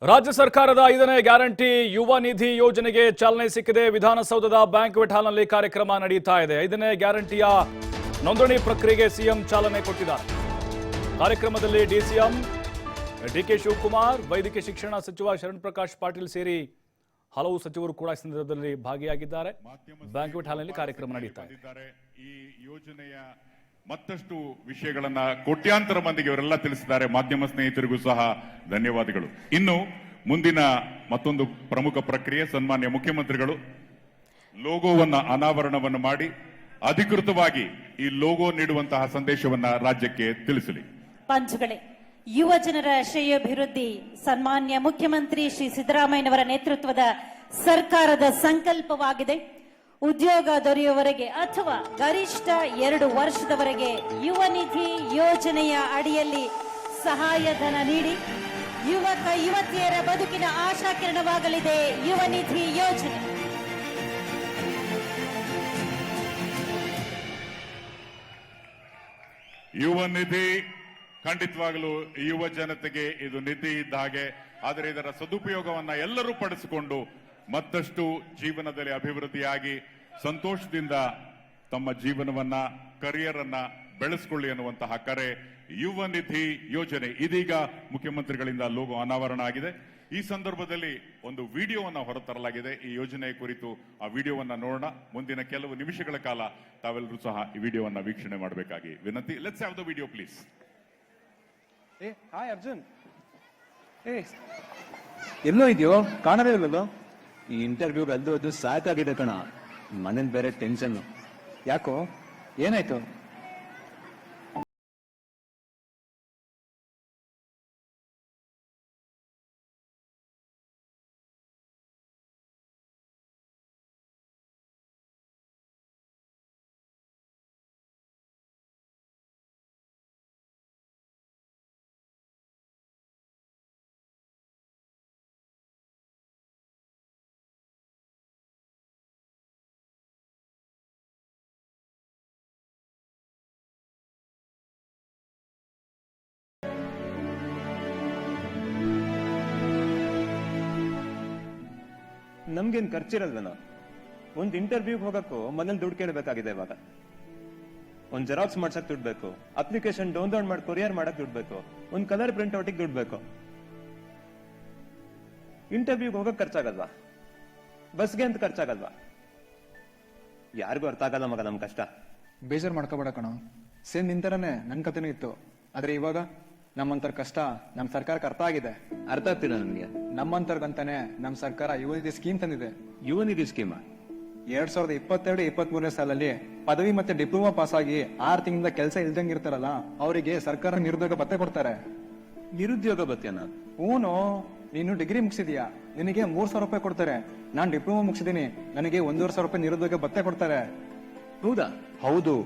ರಾಜ್ಯ ಸರ್ಕಾರದ 5ನೇ ಗ್ಯಾರಂಟಿ ಯುವ ನಿಧಿ ಯೋಜನೆಗೆ ಚಾಲನೆ ಸಿಕ್ಕಿದೆ. ವಿಧಾನಸೌಧದ ಬ್ಯಾಂಕ್ವೆಟ್ ಹಾಲ್ನಲ್ಲಿ ಕಾರ್ಯಕ್ರಮ ನಡೆಯುತ್ತಾ ಇದೆ. 5ನೇ ಗ್ಯಾರಂಟಿಯ ನೋಂದಣಿ ಪ್ರಕ್ರಿಯೆಗೆ ಸಿಎಂ ಚಾಲನೆ ಕೊಟ್ಟಿದ್ದಾರೆ. ಕಾರ್ಯಕ್ರಮದಲ್ಲಿ ಡಿಸಿಎಂ ಡಿಕೆ ಶಿವಕುಮಾರ್, ವೈದ್ಯಕೀಯ ಶಿಕ್ಷಣ ಸಚಿವ ಶರಣ್ ಪ್ರಕಾಶ್ ಪಾಟೀಲ್ ಸೇರಿ ಹಲವು ಸಚಿವರು ಕೂಡ ಈ ಸಂದರ್ಭದಲ್ಲಿ ಭಾಗಿಯಾಗಿದ್ದಾರೆ. ಬ್ಯಾಂಕ್ವೆಟ್ ಹಾಲ್ನಲ್ಲಿ ಕಾರ್ಯಕ್ರಮ ನಡೆಯುತ್ತಾ ಇದೆ. ಈ ಯೋಜನೆಯ ಮತ್ತಷ್ಟು ವಿಷಯಗಳನ್ನ ಕೋಟ್ಯಾಂತರ ಮಂದಿಗೆ ಇವರೆಲ್ಲ ತಿಳಿಸಿದ್ದಾರೆ. ಮಾಧ್ಯಮ ಸ್ನೇಹಿತರಿಗೂ ಸಹ ಧನ್ಯವಾದಗಳು. ಇನ್ನು ಮುಂದಿನ ಮತ್ತೊಂದು ಪ್ರಮುಖ ಪ್ರಕ್ರಿಯೆ, ಸನ್ಮಾನ್ಯ ಮುಖ್ಯಮಂತ್ರಿಗಳು ಲೋಗೋವನ್ನ ಅನಾವರಣವನ್ನು ಮಾಡಿ ಅಧಿಕೃತವಾಗಿ ಈ ಲೋಗೋ ನೀಡುವಂತಹ ಸಂದೇಶವನ್ನ ರಾಜ್ಯಕ್ಕೆ ತಿಳಿಸಲಿ. ಪಂಚಗಳೇ, ಯುವ ಜನರ ಶ್ರೇಯೋಭಿವೃದ್ಧಿ ಸನ್ಮಾನ್ಯ ಮುಖ್ಯಮಂತ್ರಿ ಶ್ರೀ ಸಿದ್ದರಾಮಯ್ಯನವರ ನೇತೃತ್ವದ ಸರ್ಕಾರದ ಸಂಕಲ್ಪವಾಗಿದೆ. ಉದ್ಯೋಗ ದೊರೆಯುವವರೆಗೆ ಅಥವಾ ಗರಿಷ್ಠ 2 ವರ್ಷದವರೆಗೆ ಯುವ ನಿಧಿ ಯೋಜನೆಯ ಅಡಿಯಲ್ಲಿ ಸಹಾಯಧನ ನೀಡಿ ಯುವಕ ಯುವತಿಯರ ಬದುಕಿನ ಆಶಾಕಿರಣವಾಗಲಿದೆ ಯುವ ನಿಧಿ ಯೋಜನೆ. ಯುವ ನಿಧಿ ಖಂಡಿತವಾಗಲೂ ಯುವ ಜನತೆಗೆ ಇದು ನಿಧಿ ಇದ್ದ ಹಾಗೆ. ಆದರೆ ಇದರ ಸದುಪಯೋಗವನ್ನ ಎಲ್ಲರೂ ಪಡಿಸಿಕೊಂಡು ಮತ್ತಷ್ಟು ಜೀವನದಲ್ಲಿ ಅಭಿವೃದ್ಧಿಯಾಗಿ ಸಂತೋಷದಿಂದ ತಮ್ಮ ಜೀವನವನ್ನ, ಕರಿಯರ್ ಅನ್ನ ಬೆಳೆಸಿಕೊಳ್ಳಿ ಅನ್ನುವಂತಹ ಕರೆ ಯುವ ನಿಧಿ ಯೋಜನೆ. ಇದೀಗ ಮುಖ್ಯಮಂತ್ರಿಗಳಿಂದ ಲೋಗೋ ಅನಾವರಣ ಆಗಿದೆ. ಈ ಸಂದರ್ಭದಲ್ಲಿ ಒಂದು ವಿಡಿಯೋವನ್ನ ಹೊರತರಲಾಗಿದೆ. ಈ ಯೋಜನೆಯ ಕುರಿತು ಆ ವಿಡಿಯೋವನ್ನ ನೋಡೋಣ. ಮುಂದಿನ ಕೆಲವು ನಿಮಿಷಗಳ ಕಾಲ ತಾವೆಲ್ಲರೂ ಸಹ ಈ ವಿಡಿಯೋವನ್ನ ವೀಕ್ಷಣೆ ಮಾಡಬೇಕಾಗಿ ವಿನಂತಿ. Let's have the video please. Hi Arjun, ಎಲ್ಲೋ ಇದೆಯೋ, ಕಾಣದೇ ಇಲ್ಲല്ലോ. ಈ ಇಂಟರ್ವ್ಯೂಗೆ ಅದು ಸಾಕಾಗಿದೆ ಕಣ. ಮನೇಲಿ ಬೇರೆ ಟೆನ್ಷನ್. ಯಾಕೋ, ಏನಾಯ್ತು? ನಮ್ಗೇನ್ ಖರ್ಚಿರಲ್ವೇನೋ? ಒಂದ್ ಇಂಟರ್ವ್ಯೂಗೆ ಹೋಗಕ್ಕೂ ಮನೇಲಿ ದುಡ್ಡು ಕೇಳಬೇಕಾಗಿದೆ. ಇವಾಗ ಒಂದ್ ಜೆರಾಕ್ಸ್ ಮಾಡ್ಸಕ್ ದುಡ್ಡು ಬೇಕು, ಅಪ್ಲಿಕೇಶನ್ ಡೌನ್ಲೋಡ್ ಮಾಡಿ ಕೊರಿಯರ್ ಮಾಡಕ್ ದುಡ್ಡು ಬೇಕು, ಒಂದ್ ಕಲರ್ ಪ್ರಿಂಟ್ ಔಟಿಗೆ ದುಡ್ಡು ಬೇಕು. ಇಂಟರ್ವ್ಯೂಗೆ ಹೋಗಕ್ ಖರ್ಚಾಗಲ್ವಾ? ಬಸ್ಗೆ ಅಂತ ಖರ್ಚಾಗಲ್ವಾ? ಯಾರಿಗೂ ಅರ್ಥ ಆಗಲ್ಲ ಮಗ ನಮ್ ಕಷ್ಟ. ಬೇಜಾರ್ ಮಾಡ್ಕೋಬೇಡ ಕಣ. ಸೇಮ್ ನಿಂತರನೇ ನನ್ ಕಥೆನೂ ಇತ್ತು. ಆದ್ರೆ ಇವಾಗ ನಮ್ಮಂತರ ಕಷ್ಟ ನಮ್ ಸರ್ಕಾರಕ್ಕೆ ಅರ್ಥ ಆಗಿದೆ. ಅರ್ಥ ಆಗ್ತಿಲ್ಲ ನನ್ಗೆ. ನಮ್ಮಂತರ್ಗಂತಾನೆ ನಮ್ ಸರ್ಕಾರ ಯುವ ನಿಧಿ ಸ್ಕೀಮ್ ತಂದಿದೆ. ಯುವ ನಿಧಿ ಸ್ಕೀಮ್ 2022-23 ಸಾಲಲ್ಲಿ ಪದವಿ ಮತ್ತೆ ಡಿಪ್ಲೊಮಾ ಪಾಸ್ ಆಗಿ 6 ತಿಂಗಳಿಂದ ಕೆಲಸ ಇಲ್ದಂಗಿರ್ತಾರಲ್ಲ, ಅವರಿಗೆ ಸರ್ಕಾರ ನಿರುದ್ಯೋಗ ಭತ್ಯೆ ಕೊಡ್ತಾರೆ. ನಿರುದ್ಯೋಗ ಭತ್ಯೆನಾ? ಹೂನು. ನೀನು ಡಿಗ್ರಿ ಮುಗಿಸಿದ್ಯಾ, ನಿನಗೆ 3,000 ರೂಪಾಯಿ ಕೊಡ್ತಾರೆ. ನಾನ್ ಡಿಪ್ಲೊಮಾ ಮುಗಿಸಿದೀನಿ, ನನಗೆ 1,500 ರೂಪಾಯಿ ನಿರುದ್ಯೋಗ ಭತ್ಯೆ ಕೊಡ್ತಾರೆ. ಹೌದಾ? ಹೌದು.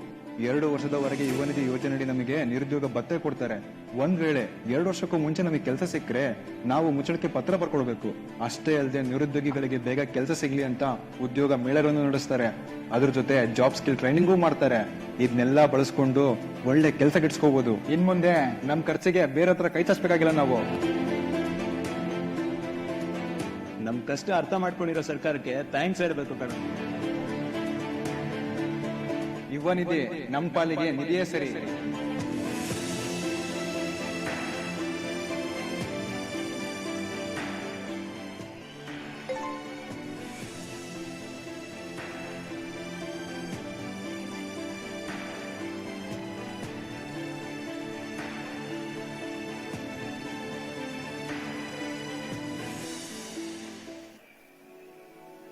2 ವರ್ಷದವರೆಗೆ ಯುವ ನಿಧಿ ಯೋಜನೆಯಡಿ ನಮಗೆ ನಿರುದ್ಯೋಗ ಭತ್ಯೆ ಕೊಡ್ತಾರೆ. ಒಂದ್ ವೇಳೆ 2 ವರ್ಷಕ್ಕೂ ಮುಂಚೆ ನಮಗೆ ಕೆಲಸ ಸಿಕ್ಕರೆ ನಾವು ಮುಚ್ಚಳಕ್ಕೆ ಪತ್ರ ಬರ್ಕೊಳ್ಬೇಕು. ಅಷ್ಟೇ ಅಲ್ಲದೆ ನಿರುದ್ಯೋಗಿಗಳಿಗೆ ಬೇಗ ಕೆಲಸ ಸಿಗ್ಲಿ ಅಂತ ಉದ್ಯೋಗ ಮೇಳಗಳನ್ನು ನಡೆಸ್ತಾರೆ. ಅದ್ರ ಜೊತೆ ಜಾಬ್ ಸ್ಕಿಲ್ ಟ್ರೈನಿಂಗೂ ಮಾಡ್ತಾರೆ. ಇದನ್ನೆಲ್ಲ ಬಳಸ್ಕೊಂಡು ಒಳ್ಳೆ ಕೆಲಸ ಗಿಟ್ಸ್ಕೋಬಹುದು. ಇನ್ ಮುಂದೆ ನಮ್ ಖರ್ಚಿಗೆ ಬೇರೆ ಹತ್ರ ಕೈ ಚಾಚಬೇಕಾಗಿಲ್ಲ ನಾವು. ನಮ್ ಕಷ್ಟ ಅರ್ಥ ಮಾಡ್ಕೊಂಡಿರೋ ಸರ್ಕಾರಕ್ಕೆ ಥ್ಯಾಂಕ್ಸ್ ಹೇಳ್ಬೇಕು ಕಣ. ಯುವ ನಿಧಿ ನಮ್ ಪಾಲಿಗೆ ನಿಧಿಯೇ ಸರಿ.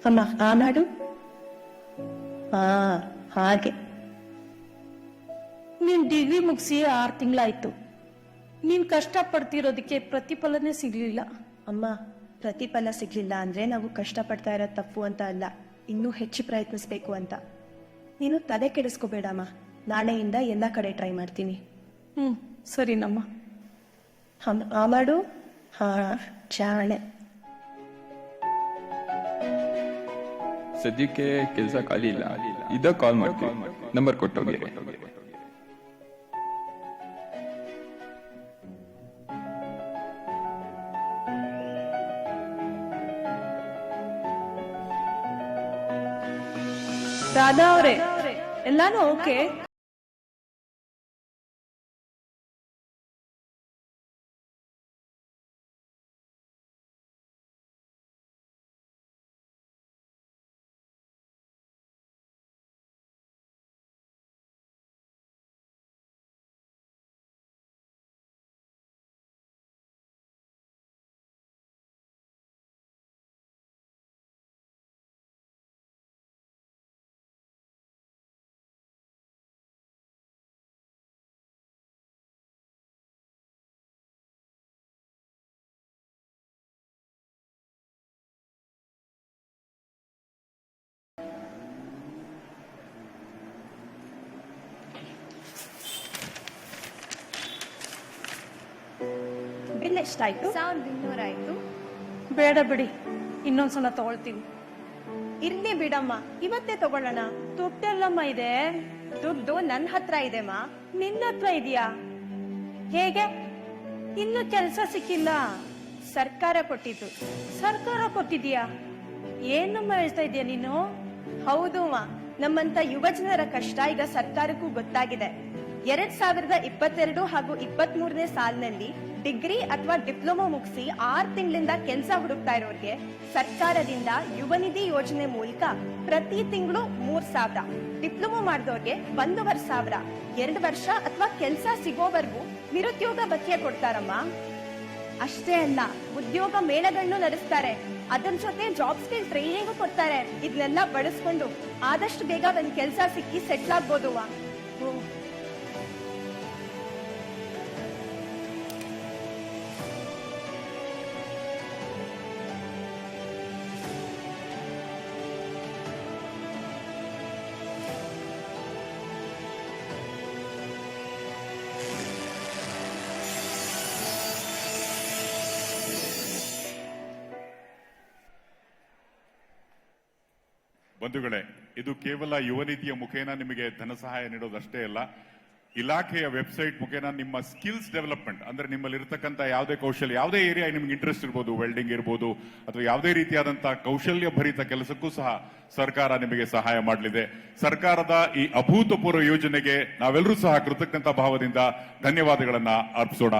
ಅಮ್ಮ ಆ ನಾಡು ಹಾಗೆ ನೀನ್ ಡಿಗ್ರಿ ಮುಗಿಸಿ 6 ತಿಂಗಳಾಯ್ತು. ನೀನ್ ಕಷ್ಟ ಪಡ್ತಿರೋದಕ್ಕೆ ಪ್ರತಿಫಲನೇ ಸಿಗ್ಲಿಲ್ಲ. ಅಮ್ಮ, ಪ್ರತಿಫಲ ಸಿಗ್ಲಿಲ್ಲ ಅಂದ್ರೆ ನಾವು ಕಷ್ಟ ಪಡ್ತಾ ಇರೋದು ತಪ್ಪು ಅಂತ ಅಲ್ಲ, ಇನ್ನೂ ಹೆಚ್ಚು ಪ್ರಯತ್ನಿಸ್ಬೇಕು ಅಂತ. ನೀನು ತಲೆ ಕೆಡಿಸ್ಕೋಬೇಡಮ್ಮ. ನಾಳೆಯಿಂದ ಎಲ್ಲ ಕಡೆ ಟ್ರೈ ಮಾಡ್ತೀನಿ. ಸರಿನಮ್ಮ. ಆ ಮಾಡು. ಹಾ, ಜಾಣೆ. ಸದ್ಯಕ್ಕೆ ಕೆಲಸ ಖಾಲಿ ಇಲ್ಲ. ಇದ ಕಾಲ್ ಮಾಡ್ತೀವಿ, ನಂಬರ್ ಕೊಟ್ಟೋಗಿ. ರಾಧಾ ಅವ್ರೆ ಎಲ್ಲಾನು ಓಕೆ? ಬಿಲ್ ಎಷ್ಟಾಯ್ತು? 1200 ಆಯ್ತು. ಬೇಡ ಬಿಡಿ, ಇನ್ನೊಂದ್ಸಲ ತಗೊಳ್ತೀನಿ. ಇರ್ಲಿ ಬಿಡಮ್ಮ, ಇವತ್ತೇ ತಗೊಳ್ಳೋಣ. ದುಡ್ಡೆಲ್ಲಮ್ಮ ಇದೆ. ದುಡ್ಡು ನನ್ ಹತ್ರ ಇದೆಮ್ಮ. ನಿನ್ನ ಹತ್ರ ಇದೆಯಾ? ಹೇಗೆ? ಇನ್ನು ಕೆಲಸ ಸಿಕ್ಕಿಲ್ಲ. ಸರ್ಕಾರ ಕೊಟ್ಟಿದ್ದು. ಸರ್ಕಾರ ಕೊಟ್ಟಿದ್ಯಾ? ಏನಮ್ಮ ಹೇಳ್ತಾ ಇದೀಯ ನೀನು? ಹೌದು ಅಮ್ಮ, ನಮ್ಮಂತ ಯುವ ಜನರ ಕಷ್ಟ ಈಗ ಸರ್ಕಾರಕ್ಕೂ ಗೊತ್ತಾಗಿದೆ. 2022 ಹಾಗೂ 23ನೇ ಸಾಲಿನಲ್ಲಿ ಡಿಗ್ರಿ ಅಥವಾ ಡಿಪ್ಲೊಮಾ ಮುಗಿಸಿ 6 ತಿಂಗಳಿಂದ ಕೆಲಸ ಹುಡುಕ್ತಾ ಇರೋರಿಗೆ ಸರ್ಕಾರದಿಂದ ಯುವ ನಿಧಿ ಯೋಜನೆ ಮೂಲಕ ಪ್ರತಿ ತಿಂಗಳು 3,000, ಡಿಪ್ಲೊಮಾ ಮಾಡಿದವ್ರಿಗೆ 1,500, 2 ವರ್ಷ ಅಥವಾ ಕೆಲಸ ಸಿಗೋವರೆಗೂ ನಿರುದ್ಯೋಗ ಭತ್ಯೆ ಕೊಡ್ತಾರಮ್ಮ. ಅಷ್ಟೇ ಅಲ್ಲ, ಉದ್ಯೋಗ ಮೇಳಗಳನ್ನು ನಡೆಸ್ತಾರೆ. ಅದರ ಜೊತೆ ಜಾಬ್ ಸ್ಕಿಲ್ ಟ್ರೈನಿಂಗ್ ಕೊಡ್ತಾರೆ. ಇದನ್ನೆಲ್ಲ ಬಳಸ್ಕೊಂಡು ಆದಷ್ಟು ಬೇಗ ಒಂದ್ ಕೆಲಸ ಸಿಕ್ಕಿ ಸೆಟ್ಲ್ ಆಗ್ಬೋದು. ಬಂಧುಗಳೇ, ಇದು ಕೇವಲ ಯುವ ನಿಧಿಯ ಮುಖೇನ ನಿಮಗೆ ಧನ ಸಹಾಯ ನೀಡೋದಷ್ಟೇ ಅಲ್ಲ, ಇಲಾಖೆಯ ವೆಬ್ಸೈಟ್ ಮುಖೇನ ನಿಮ್ಮ ಸ್ಕಿಲ್ಸ್ ಡೆವಲಪ್ಮೆಂಟ್, ಅಂದ್ರೆ ನಿಮ್ಮಲ್ಲಿ ಇರತಕ್ಕಂತ ಯಾವುದೇ ಕೌಶಲ್ಯ, ಯಾವುದೇ ಏರಿಯಾ ನಿಮ್ಗೆ ಇಂಟ್ರೆಸ್ಟ್ ಇರ್ಬೋದು, ವೆಲ್ಡಿಂಗ್ ಇರ್ಬೋದು ಅಥವಾ ಯಾವುದೇ ರೀತಿಯಾದಂತಹ ಕೌಶಲ್ಯ ಭರಿತ ಕೆಲಸಕ್ಕೂ ಸಹ ಸರ್ಕಾರ ನಿಮಗೆ ಸಹಾಯ ಮಾಡಲಿದೆ. ಸರ್ಕಾರದ ಈ ಅಭೂತಪೂರ್ವ ಯೋಜನೆಗೆ ನಾವೆಲ್ಲರೂ ಸಹ ಕೃತಜ್ಞತಾ ಭಾವದಿಂದ ಧನ್ಯವಾದಗಳನ್ನ ಅರ್ಪಿಸೋಣ.